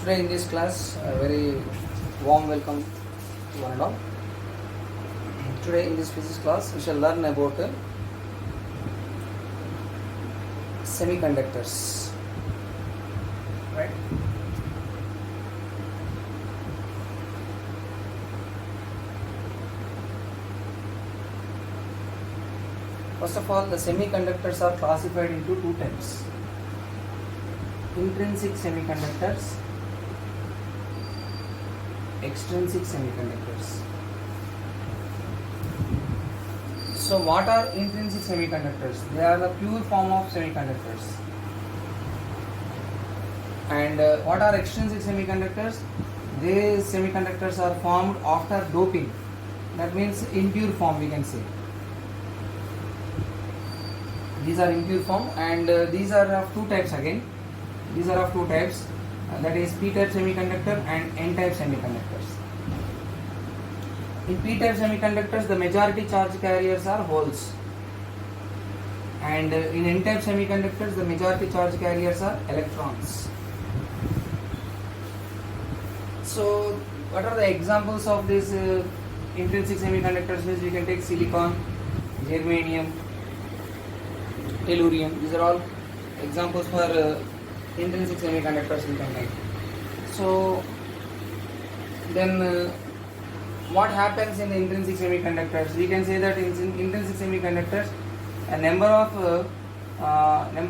Today in this class, a very warm welcome to one and all. Today in this physics class, we shall learn about semiconductors. Right? First of all, the semiconductors are classified into two types: intrinsic semiconductors, extrinsic semiconductors. So what are intrinsic semiconductors? They are the pure form of semiconductors. And what are extrinsic semiconductors? These semiconductors are formed after doping. That means impure form, we can say. These are impure form, and these are of two types again. These are of two types, that is p-type semiconductor and n-type semiconductors. In p-type semiconductors, the majority charge carriers are holes, and in n-type semiconductors, the majority charge carriers are electrons. So what are the examples of these intrinsic semiconductors? Means we can take silicon, germanium, tellurium. These are all examples for intrinsic semiconductors we can make. So then what happens in the intrinsic semiconductors? We can say that in intrinsic semiconductors, a number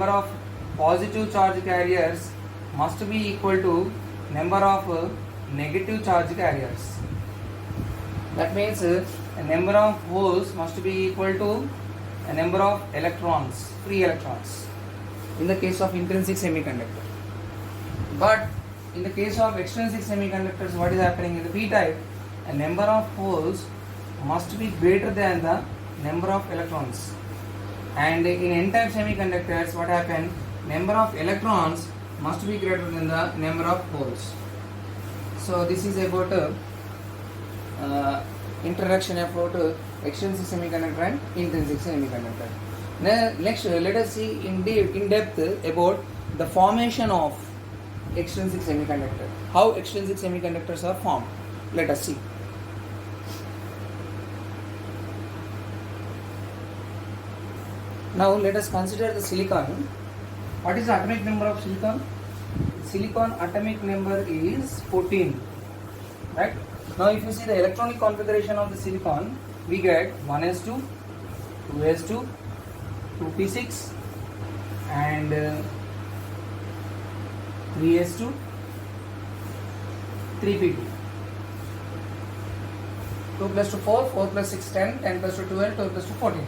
of positive charge carriers must be equal to number of negative charge carriers. That means a number of holes must be equal to a number of electrons, free electrons, in the case of intrinsic semiconductor. But in the case of extrinsic semiconductors, what is happening in the p-type? A number of holes must be greater than the number of electrons. And in n-type semiconductors, what happens? Number of electrons must be greater than the number of holes. So this is about introduction about extrinsic semiconductor and intrinsic semiconductor. Now, next, let us see in depth about the formation of extrinsic semiconductor. How extrinsic semiconductors are formed. Let us see. Now let us consider the silicon. What is the atomic number of silicon? Silicon atomic number is 14. Right? Now if you see the electronic configuration of the silicon, we get 1s2, 2s2, 2p6 and 3s2, 3p2. 2 plus 2 4, 4 plus 6 10, 10 plus 2 12, 12 plus 2 14.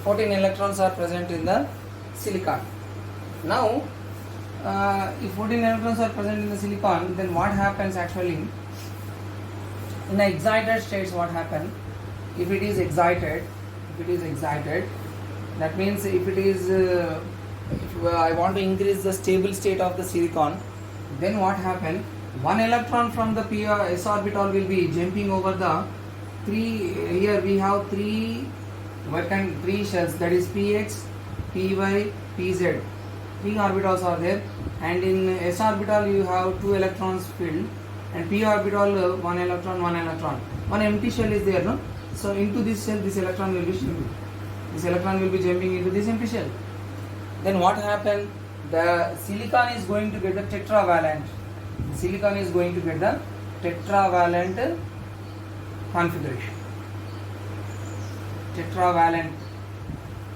14 electrons are present in the silicon. Now if 14 electrons are present in the silicon, then what happens actually? In the excited states, what happens? If it is excited, that means if it is if I want to increase the stable state of the silicon, then what happens? One electron from the s orbital will be jumping over the three. Here we have three shells, that is px, py, pz. Three orbitals are there, and in s orbital you have two electrons filled, and p orbital one electron. One empty shell is there, no? So into this shell, this electron will be jumping. This electron will be jumping into this empty shell. Then what happens? The silicon is going to get the tetravalent. The silicon is going to get the tetravalent configuration. Tetravalent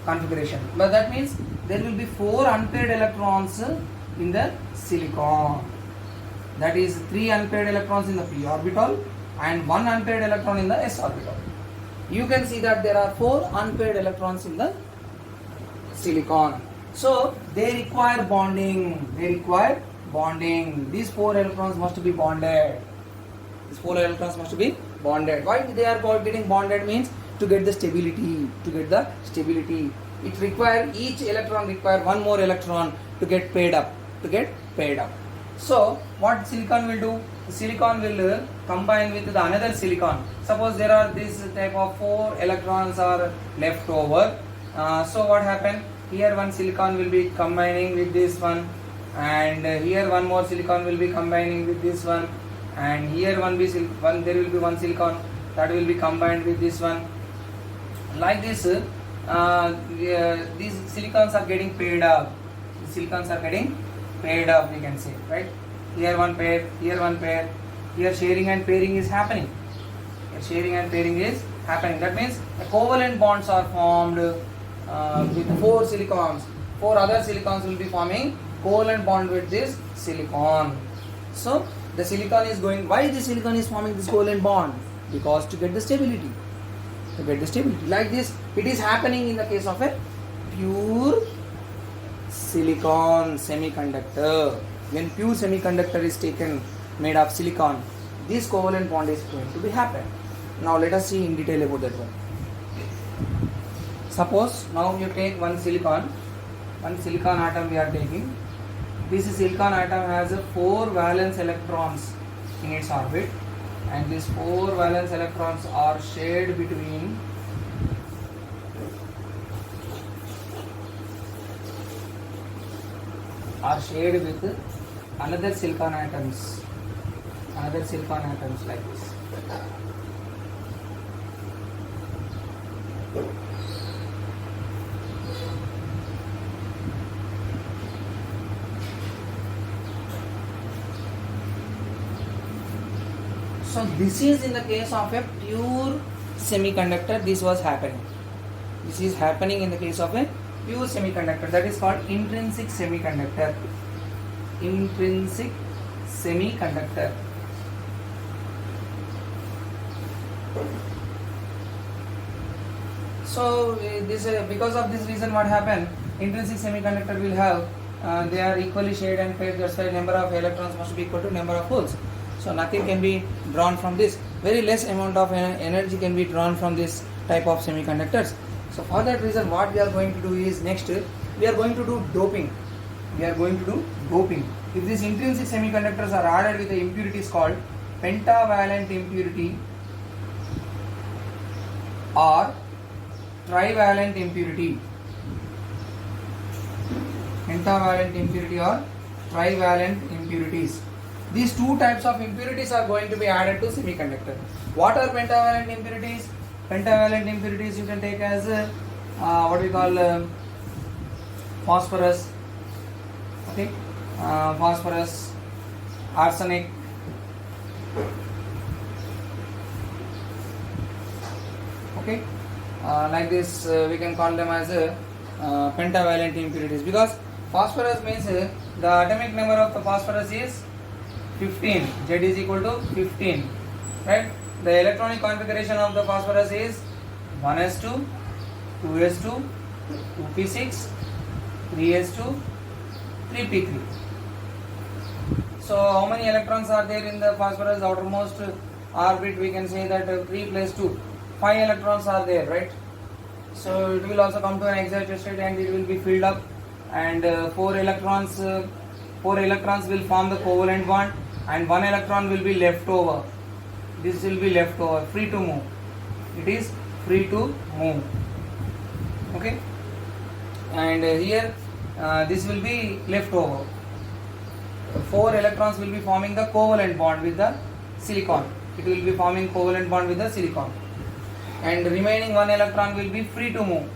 configuration. But that means there will be 4 unpaired electrons in the silicon. That is 3 unpaired electrons in the p orbital and 1 unpaired electron in the s orbital. You can see that there are 4 unpaired electrons in the silicon. So they require bonding. These 4 electrons must be bonded. Why they are getting bonded means to get the stability. It requires, each electron require one more electron to get paired up. So what silicon will do? The silicon will combine with the another silicon. Suppose there are this type of 4 electrons are left over. So what happen? Here one silicon will be combining with this one, and here one more silicon will be combining with this one, and here there will be one silicon that will be combined with this one. Like this, these silicons are getting paired up. The silicons are getting paired up, we can say, right? Here one pair, here one pair. Here sharing and pairing is happening. Here sharing and pairing is happening. That means the covalent bonds are formed with 4 silicons. 4 other silicons will be forming covalent bond with this silicon. So the silicon is going. Why the silicon is forming this covalent bond? Because to get the stability. To get the stability. Like this, it is happening in the case of a pure silicon semiconductor. When pure semiconductor is taken made of silicon, this covalent bond is going to be happen. Now let us see in detail about that one. Suppose now you take one silicon atom we are taking. This silicon atom has 4 valence electrons in its orbit, and these 4 valence electrons are shared between with another silicon atoms like this. So this is in the case of a pure semiconductor. This was happening. This is happening in the case of a pure semiconductor. That is called intrinsic semiconductor. Intrinsic semiconductor. So this because of this reason, what happened? Intrinsic semiconductor will have they are equally shared and paired. That's why number of electrons must be equal to number of holes. So nothing can be drawn from this. Very less amount of energy can be drawn from this type of semiconductors. So for that reason, what we are going to do is next we are going to do doping. If these intrinsic semiconductors are added with the impurities called pentavalent impurity or trivalent impurity. Pentavalent impurity or trivalent impurities. These 2 types of impurities are going to be added to semiconductor. What are pentavalent impurities? Pentavalent impurities you can take as what we call phosphorus, okay, phosphorus, arsenic, okay, like this we can call them as pentavalent impurities, because phosphorus means the atomic number of the phosphorus is 15. Z is equal to 15, right? The electronic configuration of the phosphorus is 1s2, 2s2, 2p6, 3s2, 3p3. So how many electrons are there in the phosphorus outermost orbit? We can say that 3 plus 2, 5 electrons are there, right? So it will also come to an excited state and it will be filled up, and 4 electrons will form the covalent bond, and 1 electron will be left over. This will be left over, free to move. It is free to move. Okay, and here this will be left over. 4 electrons will be forming the covalent bond with the silicon. It will be forming covalent bond with the silicon, and remaining 1 electron will be free to move.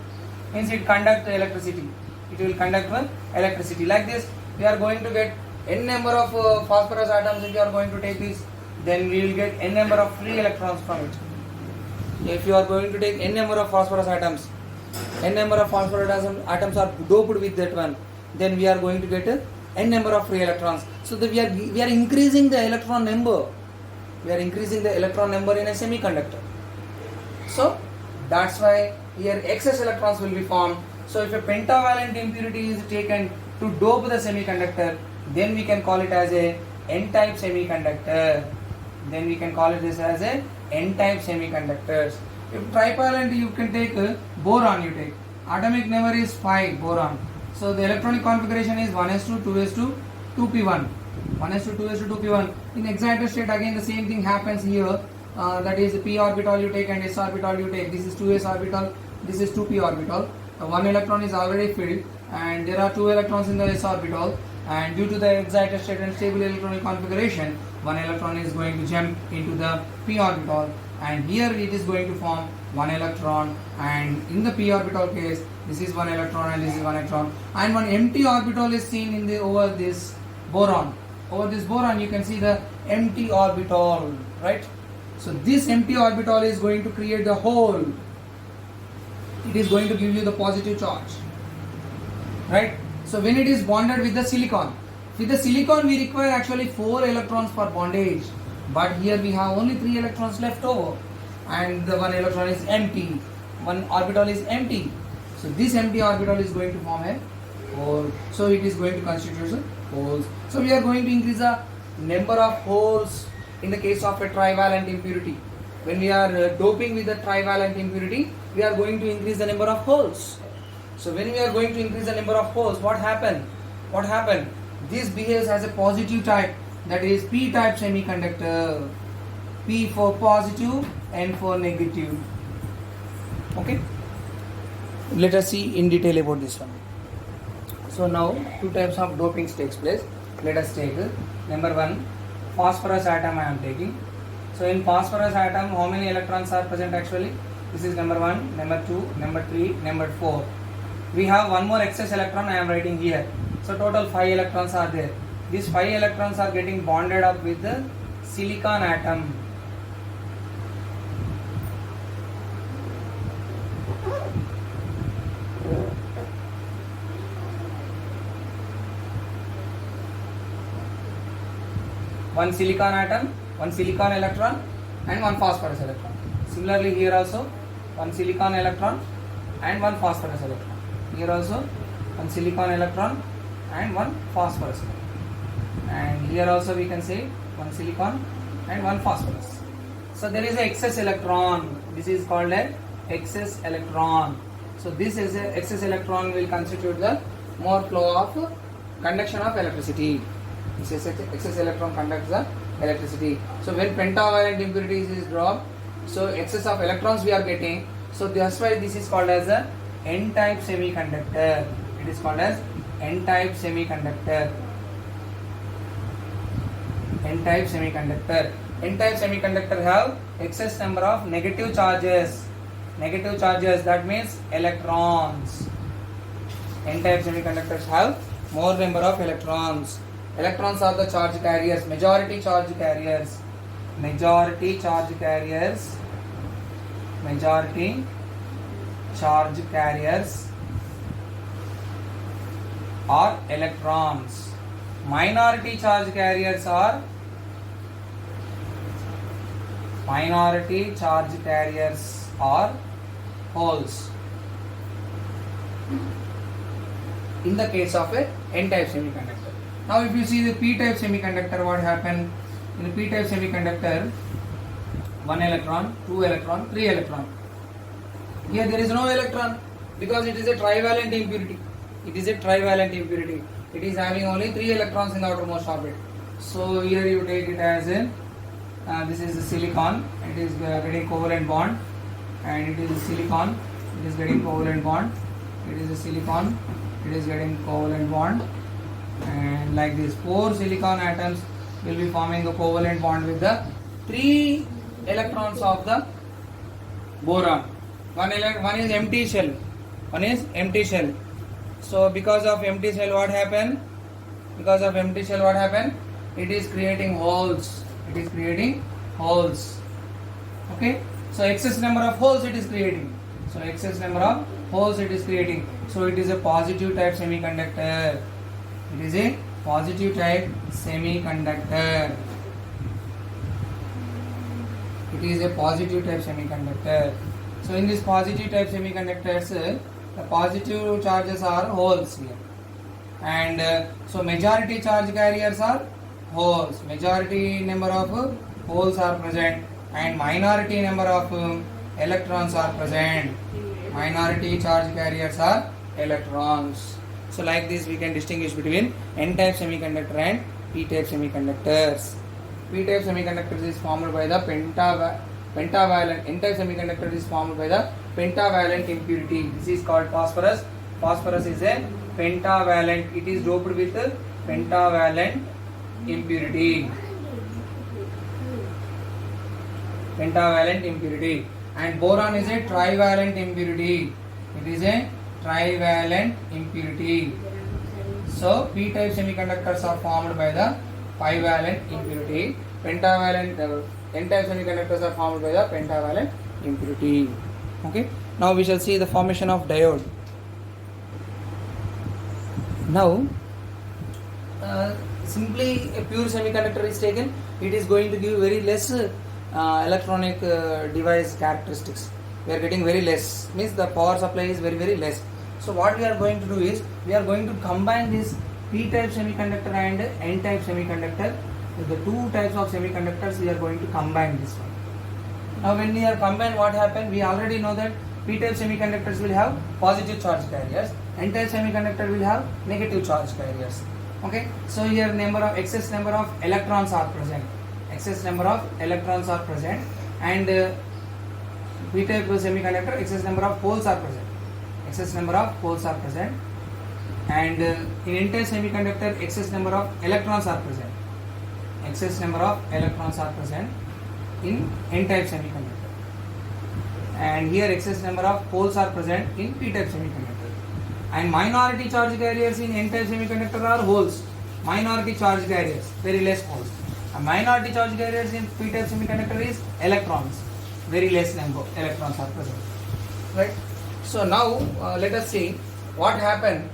Means it conduct electricity. It will conduct electricity. Like this, we are going to get n number of phosphorus atoms. If you are going to take this, then we will get n number of free electrons from it. If you are going to take n number of phosphorus atoms, n number of phosphorus atoms are doped with that one, then we are going to get n number of free electrons. So that we are increasing the electron number. We are increasing the electron number in a semiconductor. So that's why here excess electrons will be formed. So if a pentavalent impurity is taken to dope the semiconductor, then we can call it as a n-type semiconductor. Then we can call it this as a n-type semiconductors. If trivalent, you can take boron. You take atomic number is 5 boron. So the electronic configuration is 1s2, 2s2, 2p1. 1s2, 2s2, 2p1. In excited state, again the same thing happens here. That is p orbital you take and s orbital you take. This is 2s orbital. This is 2p orbital. 1 electron is already filled, and there are 2 electrons in the s orbital, and due to the excited state and stable electronic configuration, one electron is going to jump into the p orbital, and here it is going to form one electron, and in the p orbital case this is one electron and this is one electron, and one empty orbital is seen in the over this boron. Over this boron you can see the empty orbital, right? So this empty orbital is going to create the hole. It is going to give you the positive charge, right? So when it is bonded with the silicon we require actually 4 electrons for bondage, but here we have only 3 electrons left over, and the one electron is empty, one orbital is empty. So this empty orbital is going to form a hole, so it is going to constitute a holes. So we are going to increase the number of holes in the case of a trivalent impurity. When we are doping with the trivalent impurity, we are going to increase the number of holes. So when we are going to increase the number of holes, what happened? This behaves as a positive type, that is p-type semiconductor. P for positive, N for negative. Okay. Let us see in detail about this one. So now 2 types of dopings takes place. Let us take number 1, phosphorus atom I am taking. So in phosphorus atom, how many electrons are present actually? This is number 1, number 2, number 3, number 4. We have one more excess electron I am writing here. So total 5 electrons are there. These 5 electrons are getting bonded up with the silicon atom. One silicon atom, one silicon electron, and one phosphorus electron. Similarly here also one silicon electron and one phosphorus electron. Here also one silicon electron and one phosphorus electron. And here also we can say one silicon and one phosphorus. So there is an excess electron. This is called an excess electron. So this is a excess electron will constitute the more flow of conduction of electricity. This excess electron conducts the electricity. So when pentavalent impurities is dropped, so excess of electrons we are getting. So that's why this is called as a N-type semiconductor. It is called as N-type semiconductor. N-type semiconductor. N-type semiconductor have excess number of negative charges. Negative charges, that means electrons. N-type semiconductors have more number of electrons. Electrons are the charge carriers, majority charge carriers. Majority charge carriers. Majority charge carriers are electrons. Minority charge carriers are holes. In the case of a N-type semiconductor. Now if you see the P-type semiconductor, what happened? In the P-type semiconductor, 1 electron, 2 electron, 3 electron. Here there is no electron because it is a trivalent impurity. It is is having only 3 electrons in the outermost orbit. So here you take it as a this is the silicon. It is getting covalent bond, and it is a silicon. It is getting covalent bond. It is a silicon. It is getting covalent bond, and like this 4 silicon atoms will be forming a covalent bond with the 3 electrons of the boron. One is empty shell. So because of empty shell, what happened? It is creating holes. Okay. So excess number of holes it is creating. So it is a positive type semiconductor. So in this positive type semiconductors, the positive charges are holes here, and so majority charge carriers are holes. Majority number of holes are present, and minority number of electrons are present. Minority charge carriers are electrons. So like this we can distinguish between N-type semiconductor and P-type semiconductors. P-type semiconductors is formed by the pentavalent. N-type semiconductor is formed by the pentavalent impurity. This is called phosphorus. Phosphorus is a pentavalent. It is doped with pentavalent impurity. Pentavalent impurity. And boron is a trivalent impurity. It is a trivalent impurity. So p-type semiconductors are formed by the bivalent impurity. Pentavalent n-type semiconductors are formed by the pentavalent impurity. Okay. Now we shall see the formation of diode. Now simply a pure semiconductor is taken, it is going to give very less electronic device characteristics. We are getting very less, means the power supply is very less. So what we are going to do is, we are going to combine this p-type semiconductor and n-type semiconductor. With the two types of semiconductors, we are going to combine this one. Now when we are combined, what happens? We already know that p-type semiconductors will have positive charge carriers, n-type semiconductor will have negative charge carriers. Okay, so here excess number of electrons are present. Excess number of electrons are present, and p-type semiconductor, excess number of poles are present. Excess number of poles are present, and in n-type semiconductor, excess number of electrons are present. Excess number of electrons are present in n-type semiconductor, and here excess number of poles are present in p-type semiconductor. And minority charge carriers in n-type semiconductor are holes. Minority charge carriers, very less holes. And minority charge carriers in p-type semiconductor is electrons, very less number electrons are present. Right. So now let us see what happened.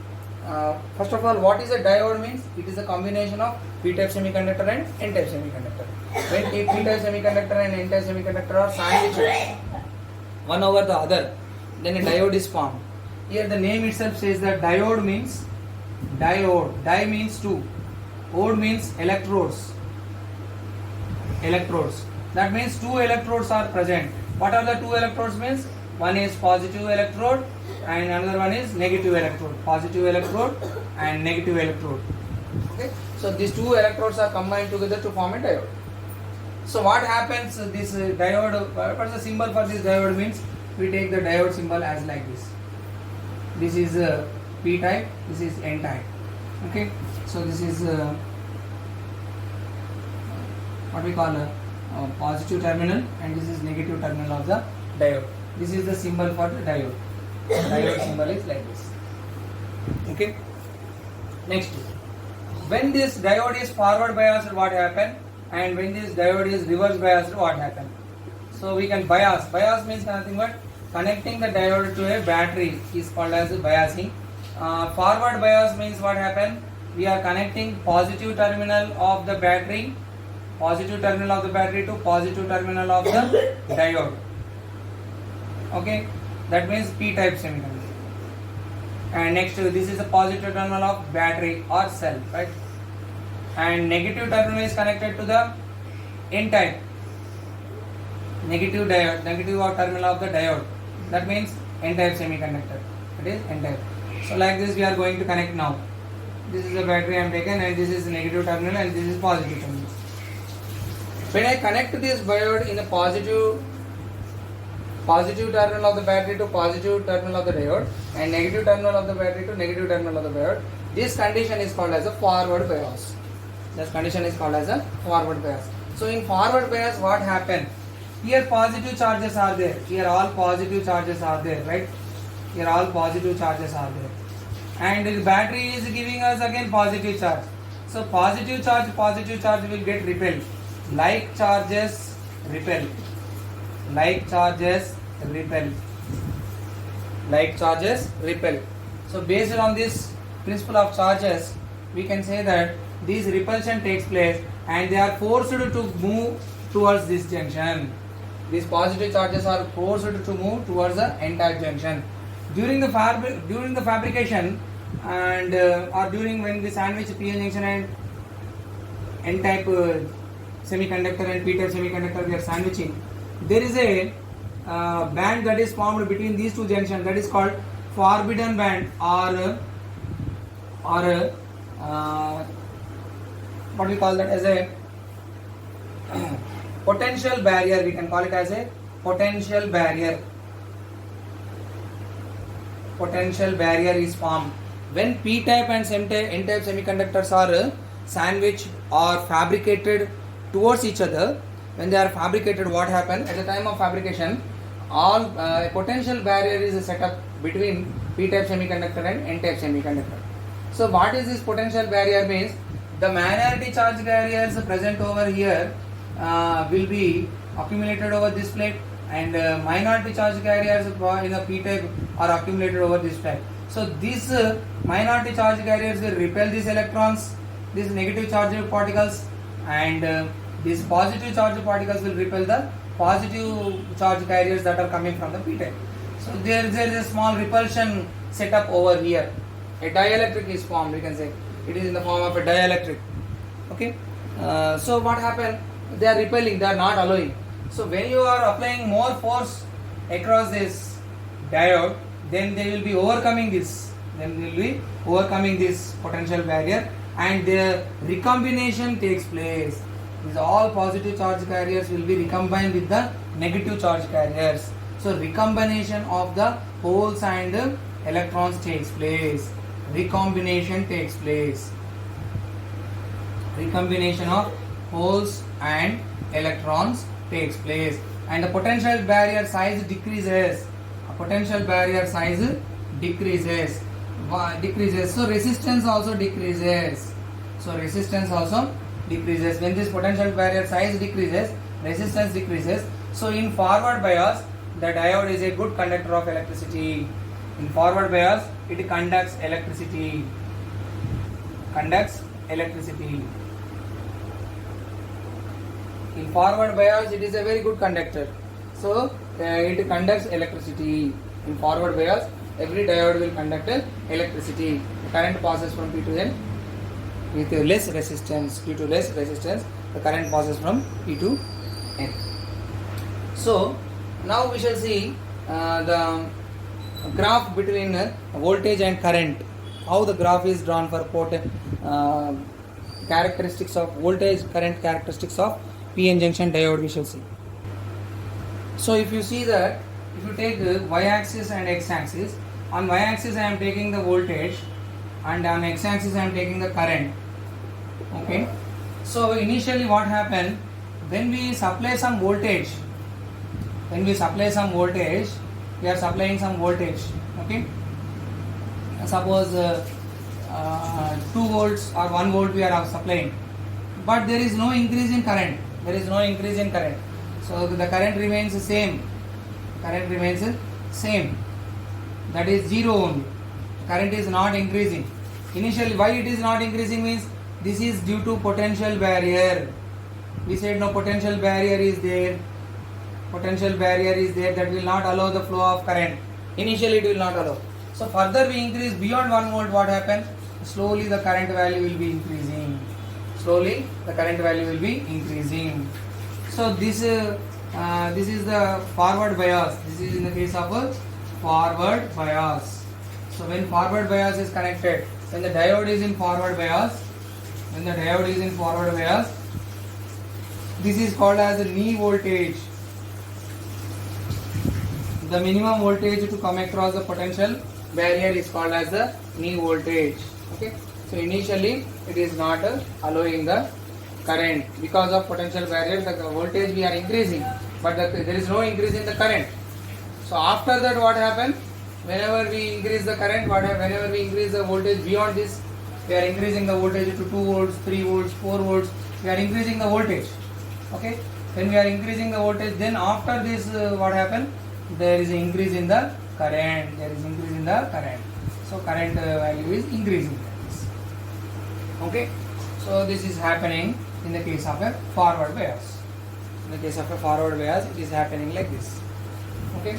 First of all, what is a diode means? It is a combination of p-type semiconductor and n-type semiconductor. When p-type semiconductor and n-type semiconductor are sandwiched one over the other, then a diode is formed. Here the name itself says that diode means diode. Di means two. Ode means electrodes. Electrodes. That means two electrodes are present. What are the two electrodes means? One is positive electrode and another one is negative electrode. Positive electrode and negative electrode. Okay. So these two electrodes are combined together to form a diode. So what happens? This diode. What is the symbol for this diode means? We take the diode symbol as like this. This is p type. This is n type. Okay. So this is what we call a positive terminal, and this is negative terminal of the diode. This is the symbol for the diode. Diode symbol is like this. Okay. Next, when this diode is forward biased, what happen? And when this diode is reverse biased, what happen? So we can bias. Bias means nothing but connecting the diode to a battery is called as biasing. Forward bias means what happen? We are connecting positive terminal of the battery, positive terminal of the battery to positive terminal of the diode. Okay, that means p-type semiconductor. And next, this is the positive terminal of battery or cell, right? And negative terminal is connected to the n-type, negative diode, negative terminal of the diode. That means n-type semiconductor. It is n-type. So like this, we are going to connect now. This is the battery I am taken, and this is negative terminal, and this is positive terminal. When I connect this diode in a positive terminal of the battery to positive terminal of the diode, and negative terminal of the battery to negative terminal of the diode, this condition is called as a forward bias. This condition is called as a forward bias. So in forward bias, what happens? Here positive charges are there. Here all positive charges are there, right? Here all positive charges are there. And the battery is giving us again positive charge. So positive charge will get repelled. Like charges repel. Like charges repel. Like charges repel. So based on this principle of charges, we can say that this repulsion takes place and they are forced to move towards this junction. These positive charges are forced to move towards the n-type junction. During the fabrication and or during when we sandwich p-n junction and n-type semiconductor and p-type semiconductor we are sandwiching, there is a band that is formed between these two junctions, that is called forbidden band or what we call that as a potential barrier. We can call it as a potential barrier. Potential barrier is formed when p-type and n-type semiconductors are sandwiched or fabricated towards each other, when they are fabricated, what happens at the time of fabrication, all potential barrier is set up between p-type semiconductor and n-type semiconductor. So what is this potential barrier means? The minority charge carriers present over here will be accumulated over this plate, and minority charge carriers in the p-type are accumulated over this plate. So these minority charge carriers will repel these electrons, these negative charged particles, and these positive charged particles will repel the positive charge carriers that are coming from the p-type. So there is a small repulsion set up over here. A dielectric is formed, we can say. It is in the form of a dielectric. Okay. So what happened? They are repelling, they are not allowing. So when you are applying more force across this diode, then they will be overcoming this. Then they will be overcoming this potential barrier, and the recombination takes place. These all positive charge carriers will be recombined with the negative charge carriers. So recombination of the holes and electrons takes place. Recombination takes place. Recombination of holes and electrons takes place, and the potential barrier size decreases. Potential barrier size decreases. So resistance also decreases. When this potential barrier size decreases, resistance decreases. So in forward bias, the diode is a good conductor of electricity. In forward bias, it conducts electricity. In forward bias, it is a very good conductor. So it conducts electricity. In forward bias, every diode will conduct electricity. The current passes from P to N with less resistance. Due to less resistance, the current passes from P to N. So now we shall see the graph between voltage and current. How the graph is drawn for characteristics of voltage, current characteristics of p-n junction diode, we shall see. So if you see that, if you take y-axis and x-axis, on y-axis I am taking the voltage, and on x-axis I am taking the current. Okay. So initially what happened, when we supply some voltage, we are supplying some voltage. Okay. Suppose 2 volts or 1 volt we are supplying, but there is no increase in current. So the current remains the same. That is 0 only. Current is not increasing. Initially, why it is not increasing means this is due to potential barrier. We said no potential barrier is there. That will not allow the flow of current. Initially, it will not allow. So further we increase beyond 1 volt. What happens? Slowly the current value will be increasing. So this is the forward bias. This is in the case of a forward bias. So when forward bias is connected, when the diode is in forward bias, this is called as the knee voltage. The minimum voltage to come across the potential barrier is called as the knee voltage. Okay. So initially it is not allowing the current because of potential barrier. The voltage we are increasing, but there is no increase in the current. So after that, what happens? Whenever we increase the current, whenever we increase the voltage beyond this, we are increasing the voltage to 2 volts, 3 volts, 4 volts. We are increasing the voltage. Okay. When we are increasing the voltage, then after this, what happens? There is an increase in the current. So current value is increasing. Okay. So this is happening in the case of a forward bias. It is happening like this. Okay.